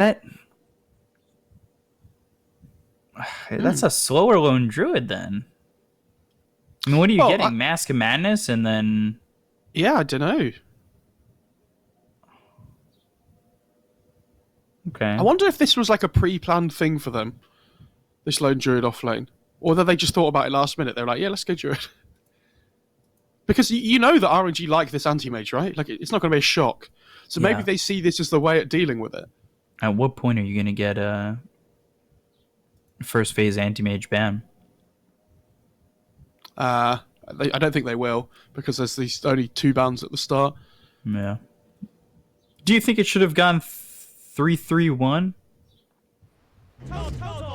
That that's a slower lone druid then. I mean, what are you getting? Mask of Madness and then... Yeah, I don't know. Okay. I wonder if this was like a pre-planned thing for them, this lone druid offlane. Or that they just thought about it last minute. They were like, yeah, let's go druid. Because you know that RNG like this anti-mage, right? Like, it's not going to be a shock. So maybe they see this as the way at dealing with it. At what point are you going to get a first phase anti-mage ban? I don't think they will, because there's these only 2 bans at the start. Yeah. Do you think it should have gone 3-3-1?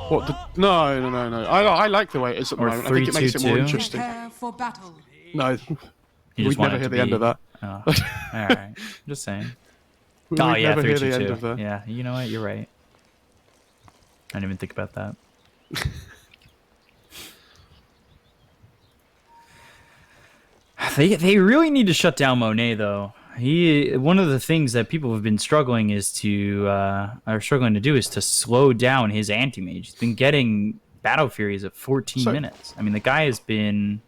What? No. I like the way it is at the moment. I think it makes it more interesting. For battle. No, we'd never hear the end of that. Oh. All right, just saying. We'd never hear the end of 3-2-2. that. Yeah, you know what? You're right. I didn't even think about that. They really need to shut down Monet though. One of the things that people have been struggling to do is to slow down his anti-mage. He's been getting battle furies at 14 minutes. I mean, the guy has been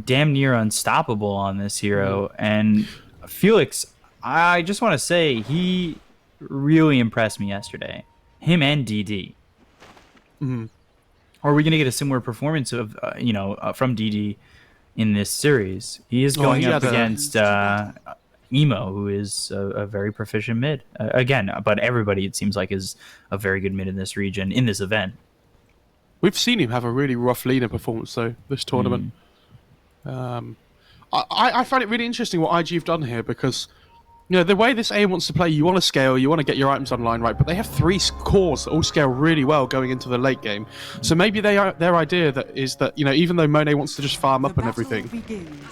damn near unstoppable on this hero. And Felix, I just want to say, he really impressed me yesterday. Him and DD. Are we going to get a similar performance of from DD in this series? He is going up against Emo, who is a very proficient mid. Again, but everybody, it seems like, is a very good mid in this region, in this event. We've seen him have a really rough leaner performance, though, this tournament. I find it really interesting what IG have done here, because the way this A wants to play, you want to scale, you want to get your items online right, but they have 3 cores that all scale really well going into the late game. So maybe their idea is that even though Monet wants to just farm up and everything,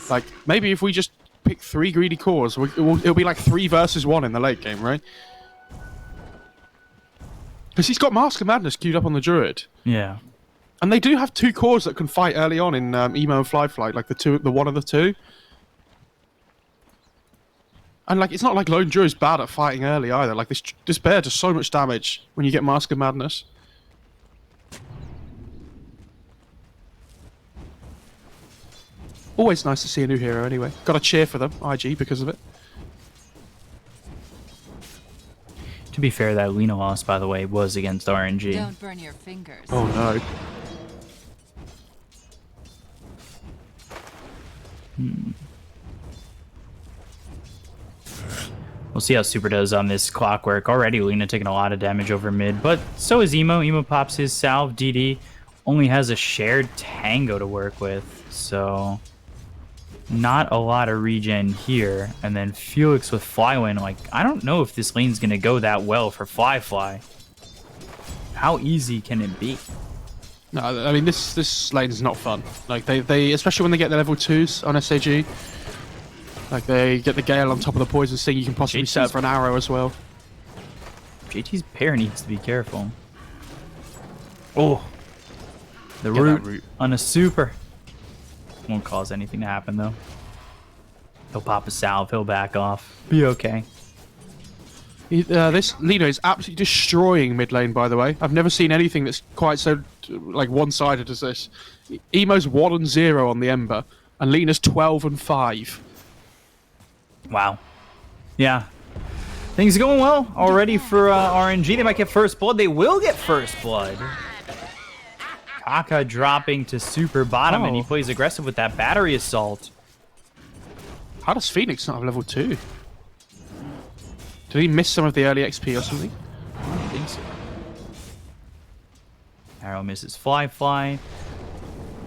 like maybe if we just pick 3 greedy cores, it'll be like 3 versus 1 in the late game, right? Because he's got Mask of Madness queued up on the Druid. Yeah. And they do have 2 cores that can fight early on in Emo and Fly, like the one of the 2. And like, it's not like Lone Druid's bad at fighting early either. Like, this bear does so much damage when you get Mask of Madness. Always nice to see a new hero anyway. Gotta cheer for them, IG, because of it. To be fair, that Lena loss, by the way, was against RNG. Don't burn your fingers. Oh no. We'll see how Super does on this Clockwork. Already Lena taking a lot of damage over mid, but so is Emo. Emo pops his salve. DD only has a shared Tango to work with, so not a lot of regen here. And then Felix with Flywin. Like, I don't know if this lane's gonna go that well for Fly. How easy can it be? No, I mean, this lane is not fun. Like, they especially when they get the level 2s on SAG. Like, they get the Gale on top of the Poison Sting, you can possibly set up for an arrow as well. JT's pair needs to be careful. Oh, the root on a super. Won't cause anything to happen, though. He'll pop a salve, he'll back off. Be okay. This Lena is absolutely destroying mid lane, by the way. I've never seen anything that's quite so like one-sided as this. Emo's 1-0 on the Ember, and Lena's 12-5. Wow. Yeah. Things are going well already for RNG. They might get first blood. They will get first blood. Kaka dropping to super bottom, and he plays aggressive with that battery assault. How does Phoenix not have level 2? Did he miss some of the early XP or something? I don't think so. Arrow misses Fly.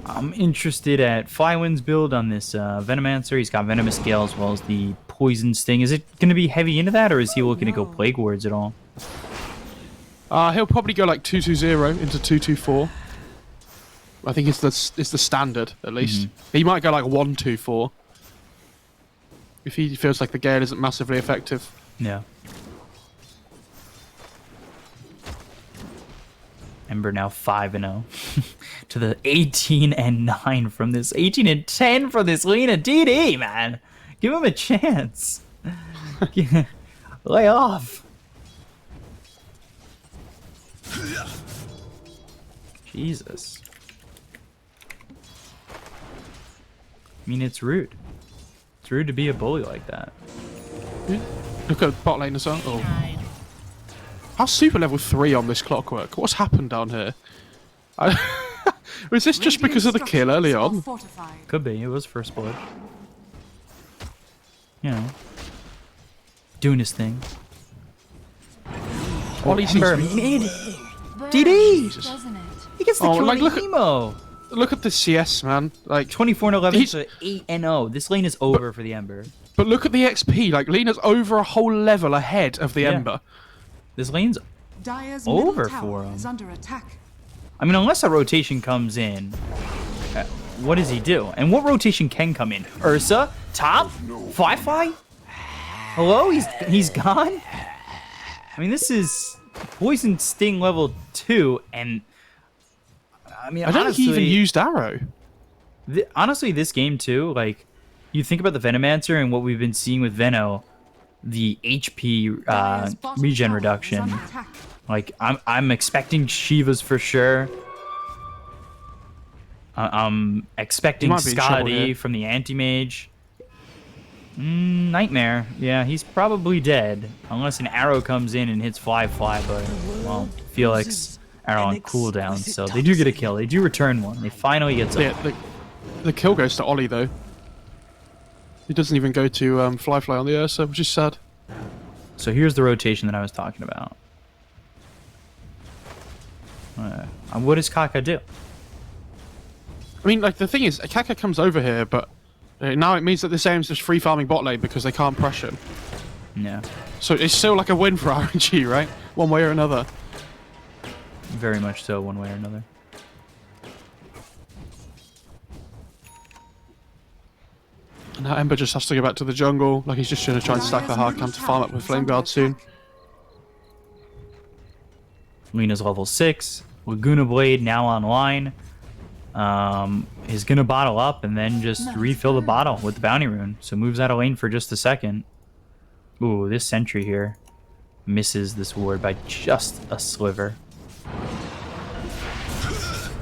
I'm interested at Flywind's build on this Venomancer. He's got Venomous Scale as well as the Poison Sting. Is it going to be heavy into that, or is he looking to go Plague Wards at all? He'll probably go like 2-2-0 into 2-2-4. I think it's the standard, at least. He might go like 1-2-4. If he feels like the Gale isn't massively effective. Yeah. Ember now 5-0 to the 18-9 from this 18-10 for this Lena DD, man. Give him a chance. Lay off. Jesus. I mean, it's rude. It's rude to be a bully like that. Look at bot lane as well. Oh. How's super level 3 on this clockwork? What's happened down here? Was this just because of the kill early on? Could be. It was first blood. You know. Doing his thing. Ollie Ember seems mid. DD! Doesn't it? He gets the Oh, kill like, with look at- emo. Look at the CS, man. Like, 24 and 11 He's- to 8 and 0. This lane is over for the Ember. but look at the XP. Like, Lena's over a whole level ahead of the Yeah. Ember. This lane's Dire's over middle for tower him. is under attack. I mean, unless a rotation comes in, what does he do? And what rotation can come in? Ursa? Top? Fly? Hello? He's gone? I mean, this is Poison Sting level 2, and... I mean, I don't think he even honestly, used arrow. honestly, this game, too, like, you think about the Venomancer and what we've been seeing with Veno, the HP Dire's bottom regen tower reduction. is under attack. Like, I'm expecting Shivas for sure. I'm expecting He might be in trouble Scotty here. from the Anti-Mage. Nightmare. Yeah, he's probably dead. Unless an arrow comes in and hits fly, but, well, Felix arrow on cooldown. So they do get a kill. They do return one. They finally get some. Yeah, the kill goes to Ollie, though. He doesn't even go to Fly on the Ursa, which is sad. So here's the rotation that I was talking about. What does Kaka do? I mean, like, the thing is, Kaka comes over here, but now it means that this aim's just free farming bot lane because they can't press him. Yeah, So it's still like a win for RNG, right? One way or another. very much so, one way or another. And now Ember just has to go back to the jungle. Like, he's just going to try and stack the hard cam to farm up with Flame Guard soon. Lena's level 6. Laguna Blade now online. Is gonna bottle up and then just refill the bottle with the bounty rune. So moves out of lane for just a second. Ooh, this sentry here misses this ward by just a sliver.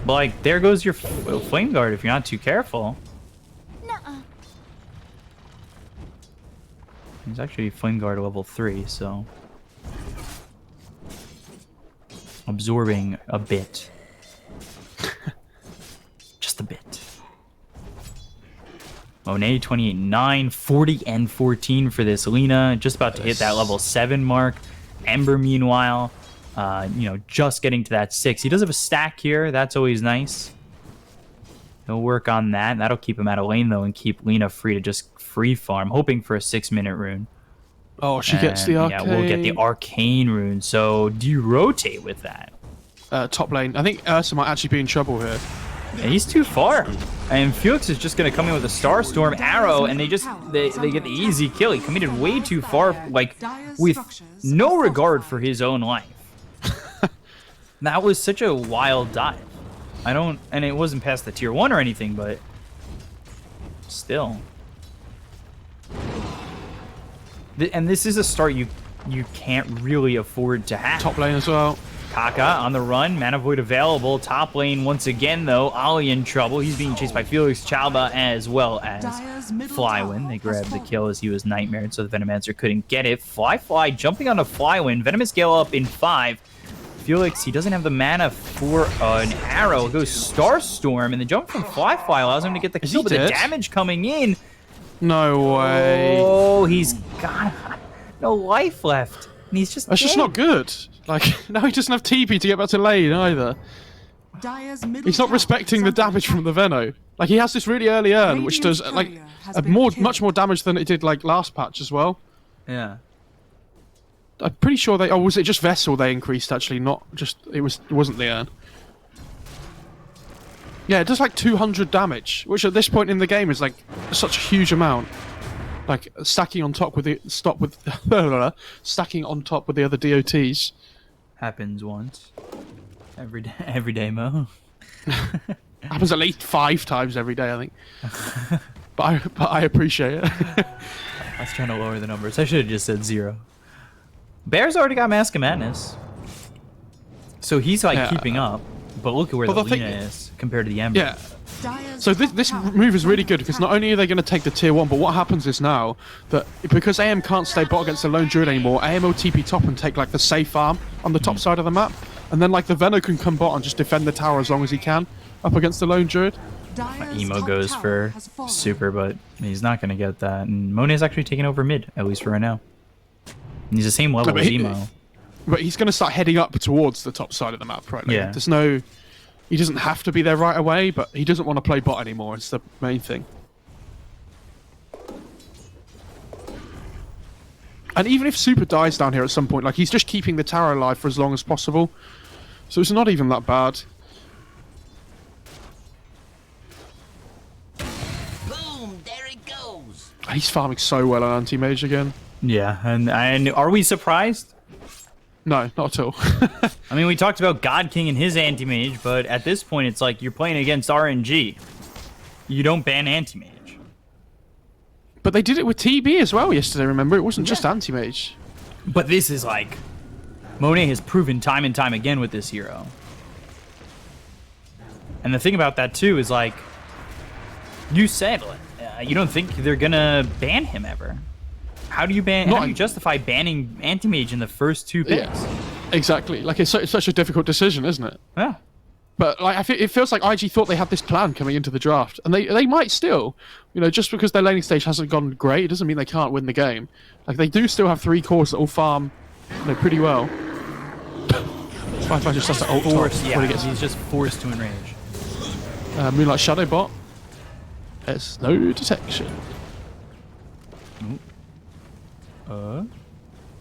But like, there goes your flame guard if you're not too careful. Nuh-uh. He's actually flame guard level 3, so absorbing a bit. Just a bit. Monet 28-9, 40 and 14 for this Lena. Just about to hit that level 7 mark. Ember, meanwhile, just getting to that 6. He does have a stack here. That's always nice. He'll work on that. That'll keep him out of lane, though, and keep Lena free to just free farm, hoping for a 6-minute rune. Oh, she gets the arcane. Yeah, we'll get the arcane rune. So do you rotate with that? Top lane. I think Ursa might actually be in trouble here. Yeah, he's too far. And Felix is just going to come in with a Starstorm arrow, and they get the easy kill. He committed way too far, like, with no regard for his own life. That was such a wild dive. And it wasn't past the tier 1 or anything, but still. And this is a start you can't really afford to have. Top lane as well. Kaka on the run, Mana Void available. Top lane once again, though. Ollie in trouble. He's being chased by Felix Chalba as well as Flywin. They grabbed the kill as he was nightmared, so the Venomancer couldn't get it. Fly jumping onto Flywin. Venomous Gale up in 5. Felix, he doesn't have the mana for an arrow. It goes Starstorm, and the jump from Fly allows him to get the kill, but the damage coming in. No way. Oh, he's got no life left. And he's just That's just dead. not good. Like, now he doesn't have TP to get back to lane either. He's not respecting the damage from the Veno. Like, he has this really early earn, which does, like, much more damage than it did, like, last patch as well. Yeah. I'm pretty sure they... Oh, was it just Vessel they increased, actually? Not just... It wasn't the earn. Yeah, it does, like, 200 damage, which at this point in the game is, like, such a huge amount. Like, stacking on top with the... stacking on top with the other DOTs. Happens once. Every day, Mo. Happens at least 5 times every day, I think. but I appreciate it. I was trying to lower the numbers. I should have just said 0. Bears already got Mask of Madness. So he's like keeping up, but look at where Well, the the thing- Lina is compared to the Ember. Yeah. Dire's So this top tower move is really under good because not attack. only are they going to take the tier 1, but what happens is now that because AM can't stay bot against the lone druid anymore, AM will TP top and take like the safe farm on the top side of the map, and then like the Veno can come bot and just defend the tower as long as he can up against the lone druid. Dire's Emo top goes tower for has fallen. super, but he's not going to get that. And Monet's actually taking over mid, at least for right now. And he's the same level but as he- Emo. But he's going to start heading up towards the top side of the map, right? Like, Yeah. There's no. He doesn't have to be there right away, but he doesn't want to play bot anymore. It's the main thing. And even if Super dies down here at some point, like he's just keeping the tower alive for as long as possible. So it's not even that bad. Boom! There it goes. He's farming so well on anti-mage again. Yeah, and are we surprised? No, not at all. I mean, we talked about God King and his anti-mage, but at this point, it's like you're playing against RNG. You don't ban anti-mage. But they did it with TB as well yesterday, remember? It wasn't just anti-mage. But this is like... Monet has proven time and time again with this hero. And the thing about that, too, is like... You said, you don't think they're gonna ban him ever. How do you ban? How do you justify banning anti-mage in the first 2 picks? Yeah, exactly. Like it's such a difficult decision, isn't it? Yeah. But like, it feels like IG thought they had this plan coming into the draft, and they might still, you know, just because their laning stage hasn't gone great, it doesn't mean they can't win the game. Like they do still have 3 cores that all farm, you know, pretty well. Firefly just has to ult top Forced, when yeah. he gets He's just forced to enrage. Moonlight Shadow bot. There's no detection.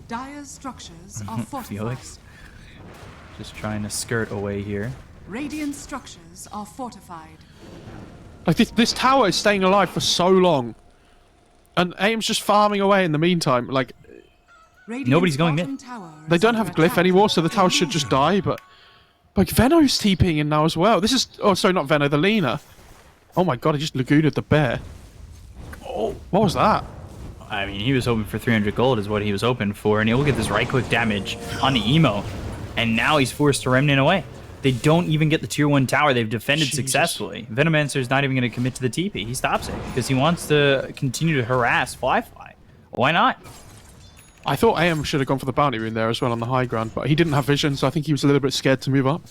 Dire's structures are fortified. Felix. Just trying to skirt away here. Radiant structures are fortified. Like this tower is staying alive for so long, and AIM's just farming away in the meantime. Like Radiant's Nobody's going bottom mid. tower they is don't under have glyph attack. anymore, so the tower should just die. But like Veno's TPing in now as well. This is sorry, not Veno, the Lina. Oh my god, he just Lagooned the bear. Oh, what was that? I mean, he was hoping for 300 gold is what he was hoping for, and he'll get this right-click damage on the emo, and now he's forced to remnant away. They don't even get the tier 1 tower they've defended Jesus. successfully. Venomancer's not even going to commit to the TP. He stops it because he wants to continue to harass Fly. Why not? I thought AM should have gone for the bounty rune there as well on the high ground, but he didn't have vision, so I think he was a little bit scared to move up.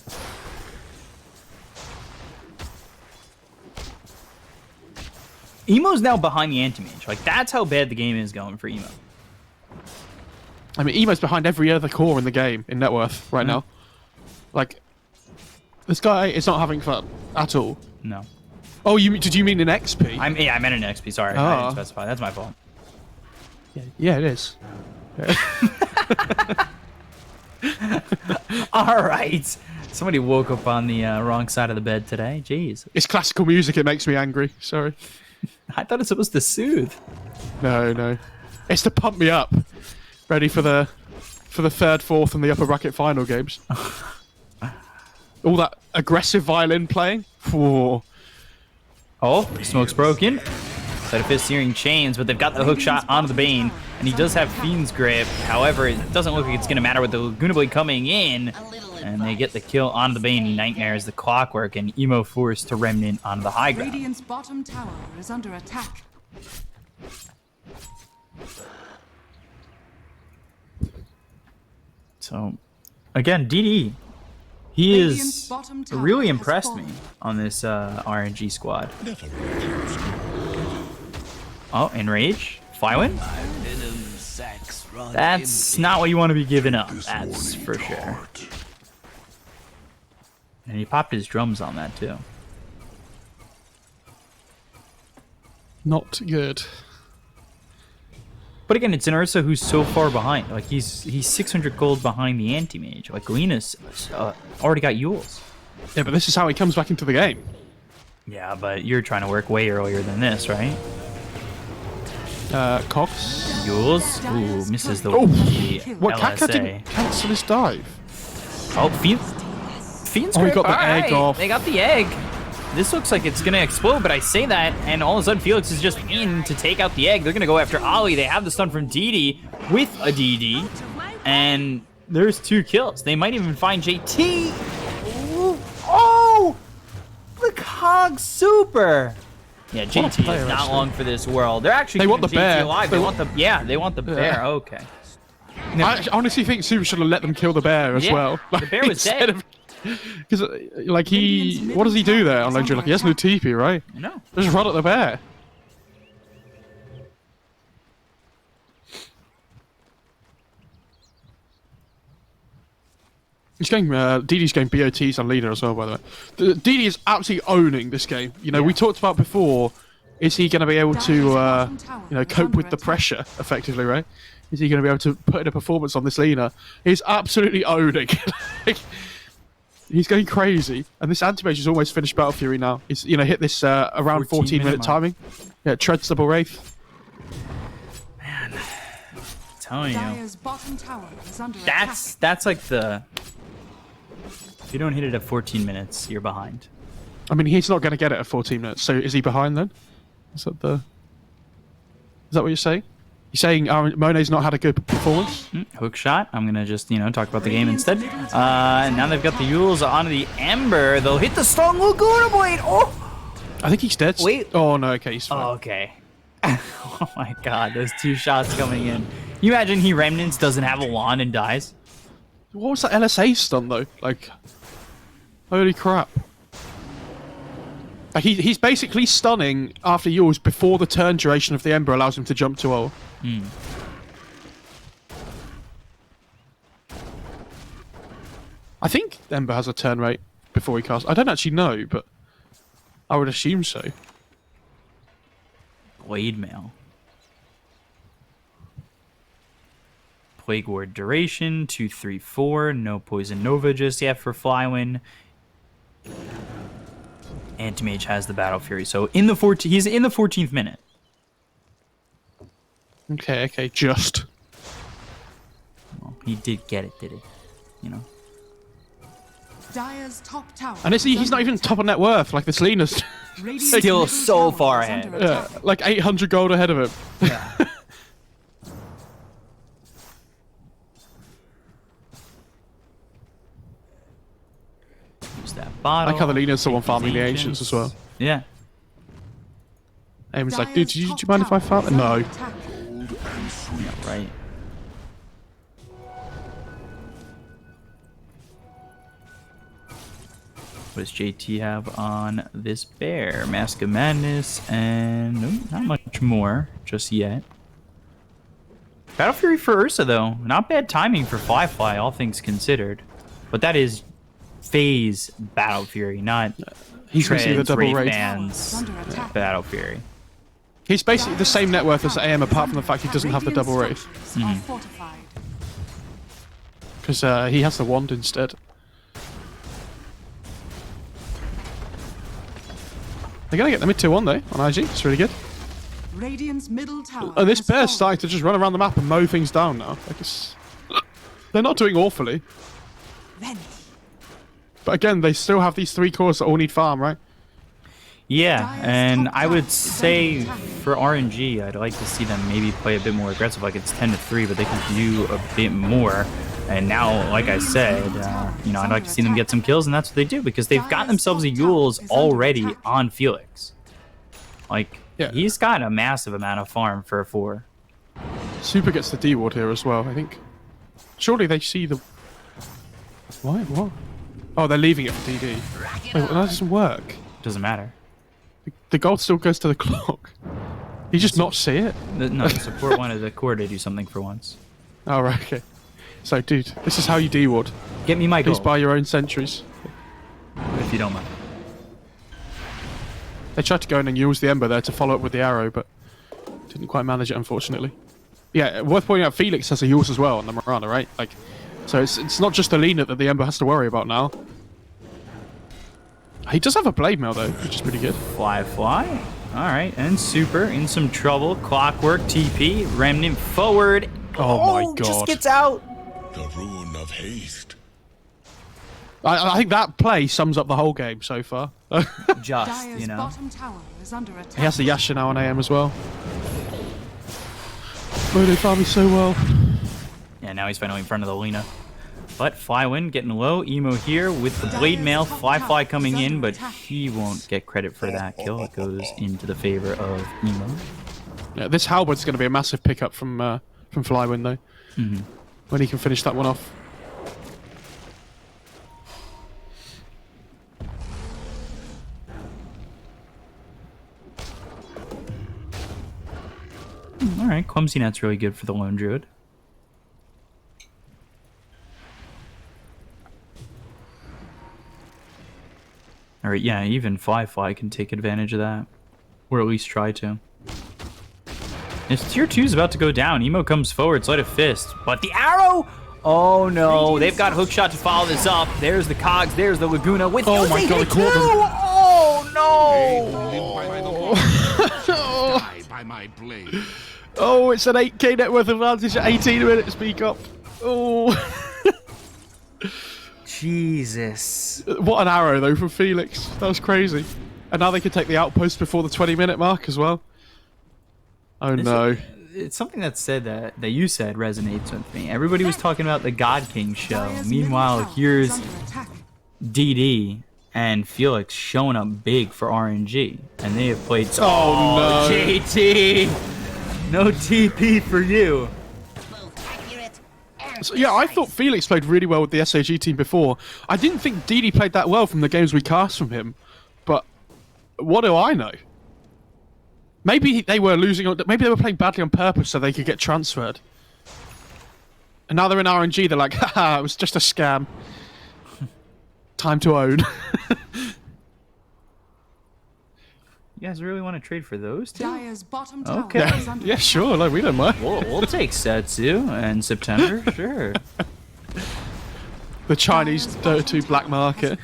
Emo's now behind the anti-mage. Like, that's how bad the game is going for Emo. I mean, Emo's behind every other core in the game in net worth right now. Like, this guy is not having fun at all. No. Oh, did you mean in XP? I meant an XP. Sorry, I Ah. didn't specify. That's my fault. Yeah, it is. All right. Somebody woke up on the wrong side of the bed today. Jeez. It's classical music. It makes me angry. Sorry. I thought it's supposed to soothe. No. It's to pump me up. Ready for the third, fourth, and the upper bracket final games. All that aggressive violin playing. Whoa. Oh, smoke's broken. Set of fist searing chains, but they've got the hook shot onto the Bane, and he does have Fiend's Grip. However, it doesn't look like it's going to matter with the Laguna Blade coming in. And they get the kill on the Bane. Nightmares the clockwork, and Emo forced to remnant on the high ground. Radiant's bottom tower is under attack. So, again, DD, he Radiant's is bottom tower really has impressed me fallen. on this RNG squad. Oh, Enrage, Flywin. That's not what you want to be giving up. That's for sure. And he popped his drums on that too. Not good. But again, it's an Ursa who's so far behind. Like he's 600 gold behind the anti-mage. Like Lena's already got Yules. Yeah, but this is how he comes back into the game. Yeah, but you're trying to work way earlier than this, right? Cox. Yules, ooh, misses the, Oh, the what? Kaka LSA. didn't cancel his dive. Oh, Fiend's Oh, he Grip. got the All egg off. They got the egg. This looks like it's going to explode, but I say that, and all of a sudden Felix is just in to take out the egg. They're going to go after Ollie. They have the stun from DD with a DD, and There's 2 kills. They might even find JT. Ooh. Oh! The Cog Super. Yeah, JT player, is not actually. long for this world. They're actually They want keeping the bear. JT alive. They want the they want the bear. Okay. I honestly think Super should have let them kill the bear as Yeah, well. the bear was dead. Because, like, what does he do there on Legendary? Like, he has no TP, right? No. Just run at the bear. He's going, DD's going BOTs on leader as well, by the way. DD is absolutely owning this game. You know, we talked about before, is he going to be able to, you know, cope with the pressure, effectively, right? Is he going to be able to put in a performance on this leader? He's absolutely owning. Like, he's going crazy. And this anti-mage is almost finished Battle Fury now. He's, you know, hit this around 14-minute timing. Yeah, treads double Wraith. Man, I'm telling you. Dire's bottom tower is under attack. That's like the... If you don't hit it at 14 minutes, you're behind. I mean, he's not going to get it at 14 minutes. So is he behind then? Is that what you're saying? You're saying Monet's not had a good performance? Hook shot. I'm going to just, you know, talk about the game instead. Now they've got the Yules onto the Ember. They'll hit the strong Laguna Blade. Oh! I think he's dead. Wait. Oh, no, okay, he's fine. Oh, okay. Oh my god, those 2 shots coming in. You imagine he Remnants doesn't have a wand and dies? What was that LSA stun, though? Like, holy crap. Like, he's basically stunning after yours before the turn duration of the Ember allows him to jump to ult. I think Ember has a turn rate before he casts. I don't actually know, but I would assume so. Blade Mail. Plague Ward duration, 2, 3, 4. No Poison Nova just yet for Flywin. Anti-Mage has the Battle Fury. So in the he's in the 14th minute. Okay, just. Well, he did get it, did he? You know. Dire's top tower. And he's not even top of net worth, like this Lena's. Radiant's Still middle so tower far is ahead. under Yeah, attack. like 800 gold ahead of him. Use that I bottle. like how the Lena's the one take farming the these ancients as well. Yeah. Aim's like, Dire's dude, do you top mind if I tower farm? is No. under attack. Yeah, right. What does JT have on this bear? Mask of Madness and not much more just yet. Battle Fury for Ursa though, not bad timing for Fly, all things considered. But that is phase Battle Fury, not He's gonna see the Trends, double Wraith raid. Bands Under attack. Battle Fury. He's basically the same net worth as AM, apart from the fact he doesn't have the Radiant double wraith. structures are fortified. Because he has the wand instead. They're gonna get the mid 2-1 though, on IG. It's really good. Radiant's middle tower. Oh, this has bear's fallen. starting to just run around the map and mow things down now. Like it's... They're not doing awfully. Vanity. But again, they still have these 3 cores that all need farm, right? Yeah, Dire's and top I tower would is say under attack. for RNG, I'd like to see them maybe play a bit more aggressive. Like it's 10-3, but they can do a bit more. And now, like I said, you know, I'd like to see them get some kills, and that's what they do because they've got themselves a Yules already on Felix. Like Yeah. he's got a massive amount of farm for a 4. Super gets the D ward here as well, I think. Surely they see the... Why? What? Oh, they're leaving it for DD. Wait, well, that doesn't work. Doesn't matter. The gold still goes to the clock. You just not see it? No, the support wanted the core to do something for once. Oh, right, okay. So, dude, this is how you D-ward. Get me my Please gold, buy your own sentries. if you don't mind. They tried to go in and use the Ember there to follow up with the arrow, but didn't quite manage it, unfortunately. Yeah, worth pointing out, Felix has a use as well on the Mirana, right? Like, so it's not just Alina that the Ember has to worry about now. He does have a blade mail though, which is pretty good. Fly. Alright, and Super in some trouble. Clockwork, TP, Remnant forward. Oh my Just God. gets out. The ruin of haste. I think that play sums up the whole game so far. Just, Dire's you know. bottom tower is under attack. He has the Yasha now on AM as well. Oh, they farm me so well. Yeah, now he's finally in front of the Lina. But Flywin getting low. Emo here with the blade mail. Fly coming in, but he won't get credit for that kill. It goes into the favor of Emo. Yeah, this halberd's going to be a massive pickup from Flywin though. When he can finish that one off. All right, Clumsy Net's really good for the Lone Druid. All right, yeah, even Fly can take advantage of that, or at least try to. If tier 2 is about to go down, Emo comes forward, Sleight of Fist, but the arrow! Oh no, they've got Hookshot to follow this up. There's the Cogs, there's the Laguna with Oh my god, I caught them. Oh no! Die by my blade. Oh, it's an 8k net worth advantage at 18 minutes. Speak up. Oh. Jesus. What an arrow, though, from Felix. That was crazy. And now they can take the outpost before the 20-minute mark as well. Oh, no. It's something that you said resonates with me. Everybody was talking about the God King show. Meanwhile, here's DD and Felix showing up big for RNG. And they have played... Oh, no. JT! No TP for you. So, yeah, I thought Felix played really well with the SAG team before. I didn't think DD played that well from the games we cast from him. But what do I know? Maybe they were losing. Maybe they were playing badly on purpose so they could get transferred. And now they're in RNG. They're like, haha, it was just a scam. Time to own. You guys really want to trade for those two? Dire's bottom tower Okay. is under Yeah, sure. No, we don't mind. We'll take Setsu and September, sure. The Chinese Dota 2 black market.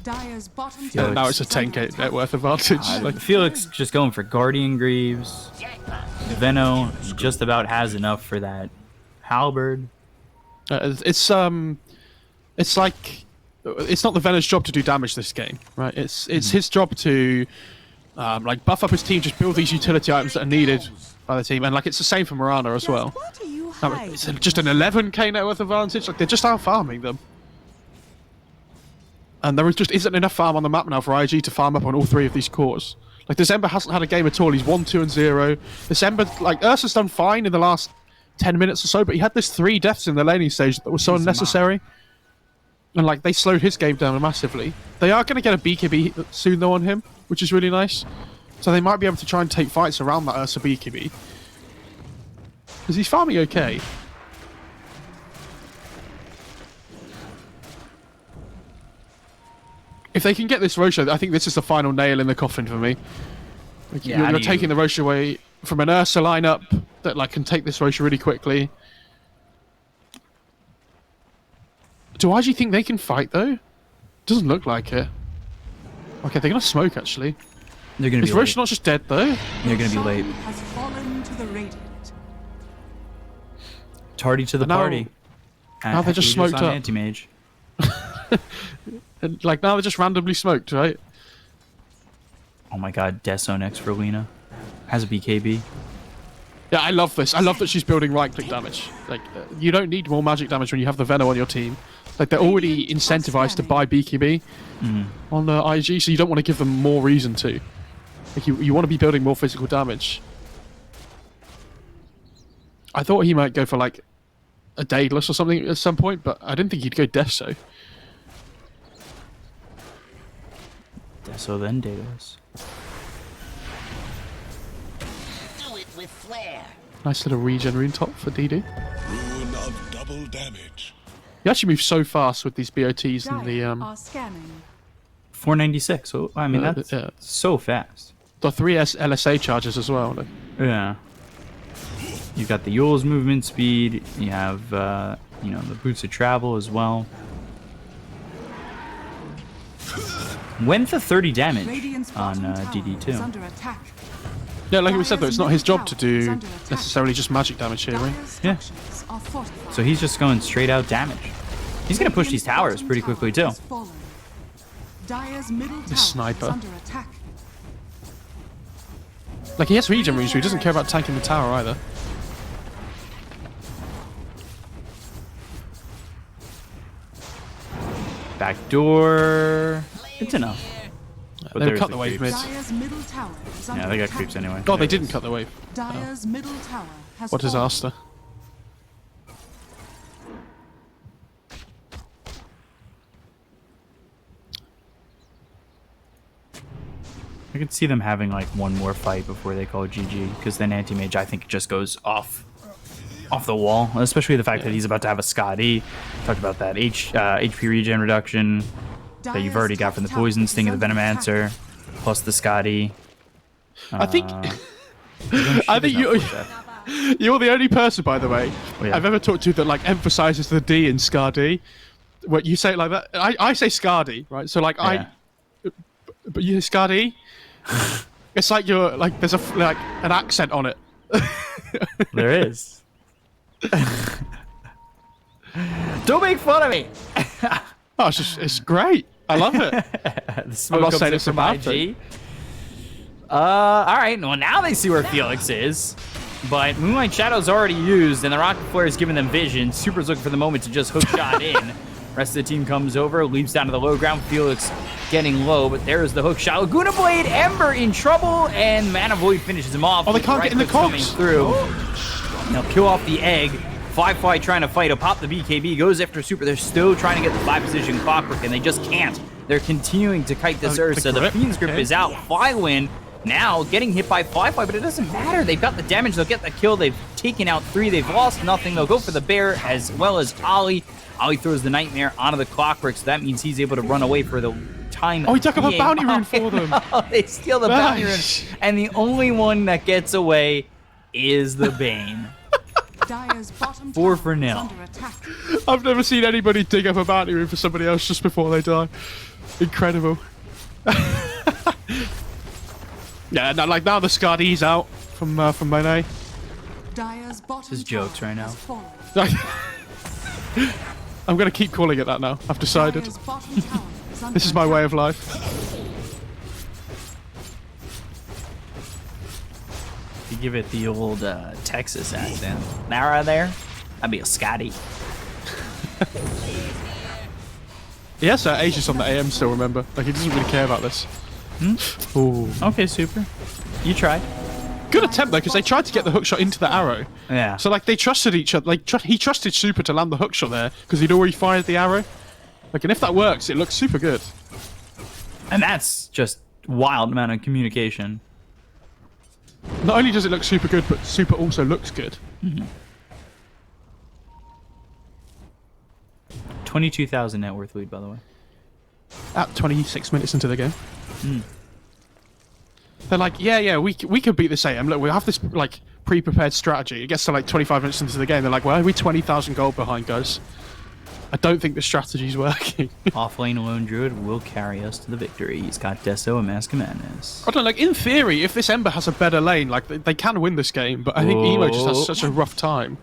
Dire's bottom Yeah, tower Now it's a is under 10k attack. net worth advantage. Like, Felix just going for Guardian Greaves. Venno just about has enough for that Halberd. it's like it's not the Venom's job to do damage this game, right? It's his job to like buff up his team, just build these utility items that are needed by the team, and like it's the same for Mirana as well. What are you It's just an 11k net worth advantage. Like they're just out farming them, and there just isn't enough farm on the map now for IG to farm up on all three of these cores. Like December hasn't had a game at all. He's 1-2 and 0. December, like Ursa's done fine in the last 10 minutes or so, but he had this 3 deaths in the laning stage that was so unnecessary. And like they slowed his game down massively. They are going to get a BKB soon though on him, which is really nice. So they might be able to try and take fights around that Ursa BKB. Because he's farming okay. If they can get this Rosh, I think this is the final nail in the coffin for me. Like, Yeah, you're taking the Rosh away from an Ursa lineup that like can take this Rosh really quickly. Do IG think they can fight though? Doesn't look like it. Okay, they're gonna smoke actually. They're gonna Is be Rosh late. not just dead though? They're gonna be late. Sun has fallen to the radiant. Tardy to the Now- party. now they're just Aegis smoked on up. Anti-mage. And, like now they're just randomly smoked, right? Oh my god, Deso next for Lena. Has a BKB. Yeah, I love this. I love that she's building right-click damage. Like, you don't need more magic damage when you have the Venom on your team. Like, they're already incentivized to buy BKB on IG, so you don't want to give them more reason to. Like, you want to be building more physical damage. I thought he might go for, like, a Daedalus or something at some point, but I didn't think he'd go Deso. Deso then Daedalus. Do it with flair. Nice little regen rune top for DD. Ruin of double damage. He actually moves so fast with these BOTs and the Are scanning. 496. So I mean that's yeah. so fast. 3 LSA charges as well. Like, Yeah. You got the Yule's movement speed. You have you know, the boots of travel as well. Went for 30 damage Radiant's on bottom tower is DD2. under attack. yeah, like we said though, it's not his job to Dire's do under attack. necessarily just magic damage here, right? Dire's Yeah. structures are fortified. So he's just going straight out damage. He's gonna push these towers pretty quickly too. Dire's middle tower sniper. is under attack. Like, he has regen moves, so he doesn't care about tanking the tower either. Back door. It's enough. But They there's cut the wave mid. creeps. Dire's middle tower is under Yeah, they got attack. creeps anyway. Oh, they didn't cut the wave. Dire's middle tower has What fallen. disaster. I could see them having like one more fight before they call GG, because then Anti-Mage I think just goes off the wall, especially the fact that he's about to have a Scotty. Talked about that HP regen reduction that you've already got from the Poison Sting of the Venomancer, plus the Scotty. I think you're the only person, by the way, yeah. I've ever talked to that like emphasizes the D in Scar D. What you say it like that? I say Scar D, right? So like Yeah. but you Scar D. It's like you're like there's like an accent on it. There is. Don't make fun of me. Oh, it's great. I love it. The smoke I'm not comes saying in it's a from bad IG. thing. All right. Well, now they see where Felix is. But Moonlight Shadow's already used, and the Rocket Flare is giving them vision. Super's looking for the moment to just hook shot in. Rest of the team comes over, leaps down to the low ground. Felix getting low, but there's the hook shot. Laguna Blade, Ember in trouble, and Mana Void finishes him off. Oh, they can't get in the Coming cogs. through. Now kill off the egg. Firefly trying to fight. He'll pop the BKB, goes after Super. They're still trying to get the 5-position Clockwork, and they just can't. They're continuing to kite this Ursa. The grip, Fiend's grip okay. is out. Flywin now getting hit by Firefly, but it doesn't matter. They've got the damage. They'll get the kill. They've taken out 3. They've lost nothing. They'll go for the bear as well as Ollie. Ollie throws the Nightmare onto the Clockwork, so that means he's able to run away for the time. Oh, he took up a being. bounty rune for them. They steal the bounty rune, Nice. and the only one that gets away is the Bane. Dire's bottom 4 tower for is nil. under attack. I've never seen anybody dig up a bounty rune for somebody else just before they die. Incredible. Yeah, now the Scar D's out from Monet. Dire's bottom This is jokes tower right now. has fallen. I'm gonna keep calling it that now. I've decided. Dire's bottom tower is under This is my attack. way of life. You give it the old Texas accent. Nara there, that'd be a Scotty. He has Aegis on the AM still, remember? Like, he doesn't really care about this. Ooh. Okay, Super. You tried. Good attempt, though, because they tried to get the hookshot into the arrow. Yeah. So, like, they trusted each other. Like, he trusted Super to land the hookshot there, because he'd already fired the arrow. Like, and if that works, it looks super good. And that's just wild amount of communication. Not only does it look super good, but Super also looks good. 22,000 net worth lead, by the way. At 26 minutes into the game. They're like, yeah, we could beat this AM. Look, we have this, like, pre-prepared strategy. It gets to, like, 25 minutes into the game. They're like, well, we're 20,000 gold behind, guys. I don't think the strategy's working. Offlane Lone Druid will carry us to the victory. He's got Deso and Mask of Madness. I don't know, like, in theory, if this Ember has a better lane, like, they can win this game, but I think Emo just has such a rough time.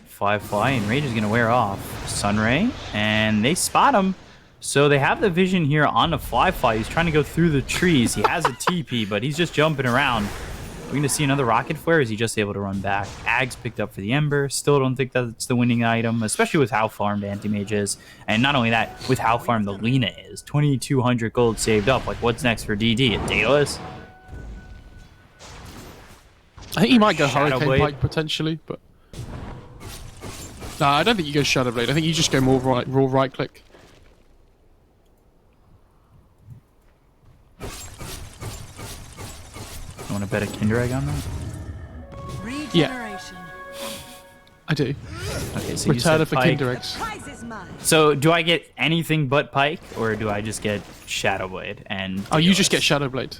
Firefly and Rage is going to wear off Sunray, and they spot him. So they have the vision here on the Firefly. He's trying to go through the trees. He has a TP, but he's just jumping around. We're going to see another Rocket Flare, or is he just able to run back? Ag's picked up for the Ember. Still don't think that's the winning item, especially with how farmed Anti-Mage is. And not only that, with how farmed the Lina is. 2,200 gold saved up. Like, what's next for DD? A Daedalus? I think he might go Shadow Hurricane Blade. Pike, potentially, but... No, I don't think you go Shadow Blade. I think you just go more raw right click. You want to bet a Kinder Egg on that? Regeneration. I do. Okay, so you Return said of the Pike. Kinder Eggs. Prize is mine. So do I get anything but Pike, or do I just get Shadow Blade and Oh, you just get Daedalus? Shadow Blade.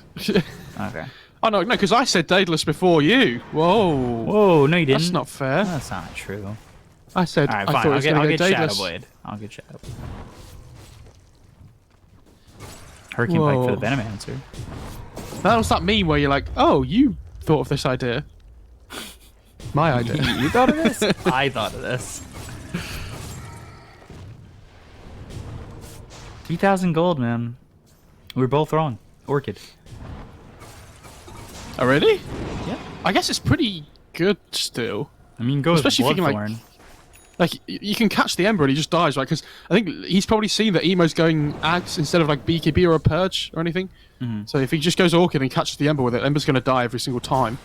Okay. Oh, no, because I said Daedalus before you. Whoa. Whoa, no you didn't. That's not fair. That's not true. I said All right, I fine. thought it I'll was get, going I'll to get go Shadow Daedalus. Blade. I'll get Shadow Blade. Hurricane Pike for the Whoa. Venomancer. That was that meme where you're like, oh, you thought of this idea. My idea. You thought of this? I thought of this. 3,000 gold, man. We were both wrong. Orchid. Oh, really? Yeah. I guess it's pretty good still. I mean, go with Especially if you can, Bloodthorn. Like, you can catch the Ember and he just dies, right? Because I think he's probably seen that Emo's going Axe instead of, like, BKB or a Purge or anything. So if he just goes Orchid and catches the Ember with it, Ember's going to die every single time.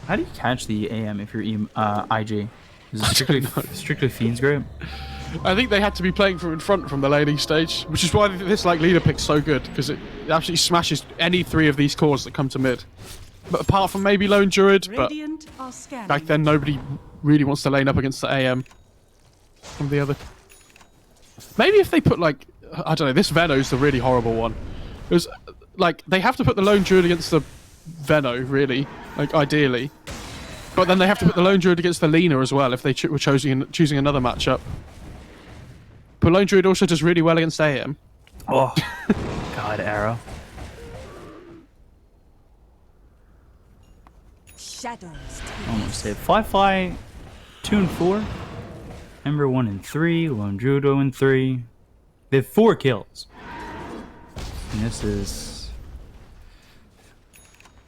How do you catch the AM if you're IG? Is it strictly Fiend's Grip? I think they had to be playing from in front from the laning stage, which is why this, like, leader pick's so good, because it absolutely smashes any 3 of these cores that come to mid. But apart from maybe Lone Druid, but Radiant are scanning. back then nobody really wants to lane up against the AM from the other. Maybe if they put, like, I don't know, this Veno's the really horrible one. It was like they have to put the Lone Druid against the Veno, really, like ideally. But then they have to put the Lone Druid against the Lina as well if they were choosing another matchup. But Lone Druid also does really well against AM. Oh, God, Arrow. Shadows. Almost hit. Fly, 2 and 4. Ember 1 and 3. Lone Druid 0 and 3. They have 4 kills. And this is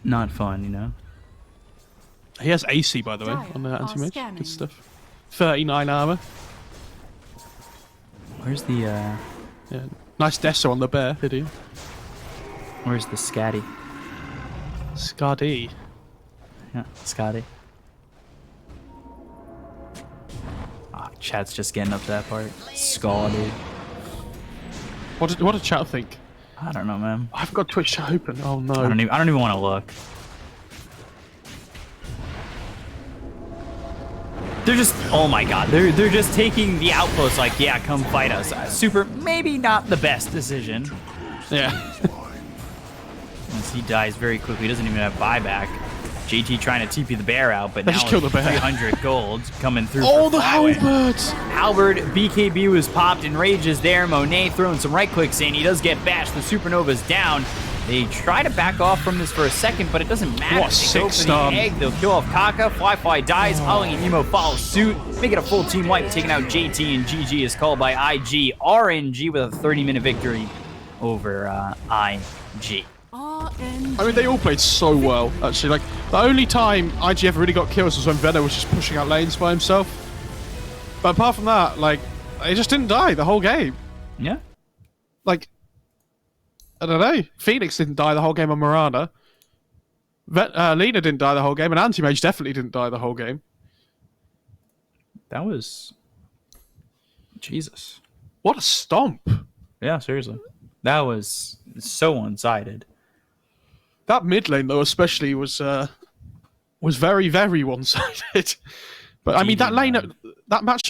not fun, you know? He has AC, by the way, Dire on the are anti-mage. scanning. Good stuff. 39 armor. Where's the, Yeah. Nice Deso on the bear, did he? where's the Scatty? Skadi. Yeah, Scotty. Ah, chat's just getting up to that part. Scotty. What did chat think? I don't know, man. I've got Twitch chat open. Oh no. I don't even want to look. They're just, oh my god, they're just taking the outpost like, yeah, come fight us. Super, maybe not the best decision. Yeah. Once he dies very quickly, he doesn't even have buyback. JT trying to TP the bear out, but They now just killed with the bear. 300 gold coming through. Oh, for the Flyway. halberds! Halberd, BKB was popped and Rage is there. Monet throwing some right clicks in. He does get bashed. The Supernova's down. They try to back off from this for a second, but it doesn't matter. What, They go for 6 the stun. egg. They'll kill off Kaka. Fly dies. Holling and Emo follow suit. Make it a full team wipe, taking out JT, and GG is called by IG. RNG with a 30-minute victory over IG. RNG. I mean, they all played so well, actually. Like, the only time IG ever really got kills was when Veno was just pushing out lanes by himself. But apart from that, like, they just didn't die the whole game. Yeah. Like, I don't know. Phoenix didn't die the whole game on Mirana. Lina didn't die the whole game, and Anti-Mage definitely didn't die the whole game. That was... Jesus. What a stomp. Yeah, seriously. That was so one-sided. That mid lane, though, especially, was very, very one-sided. But, I mean, that lane, that match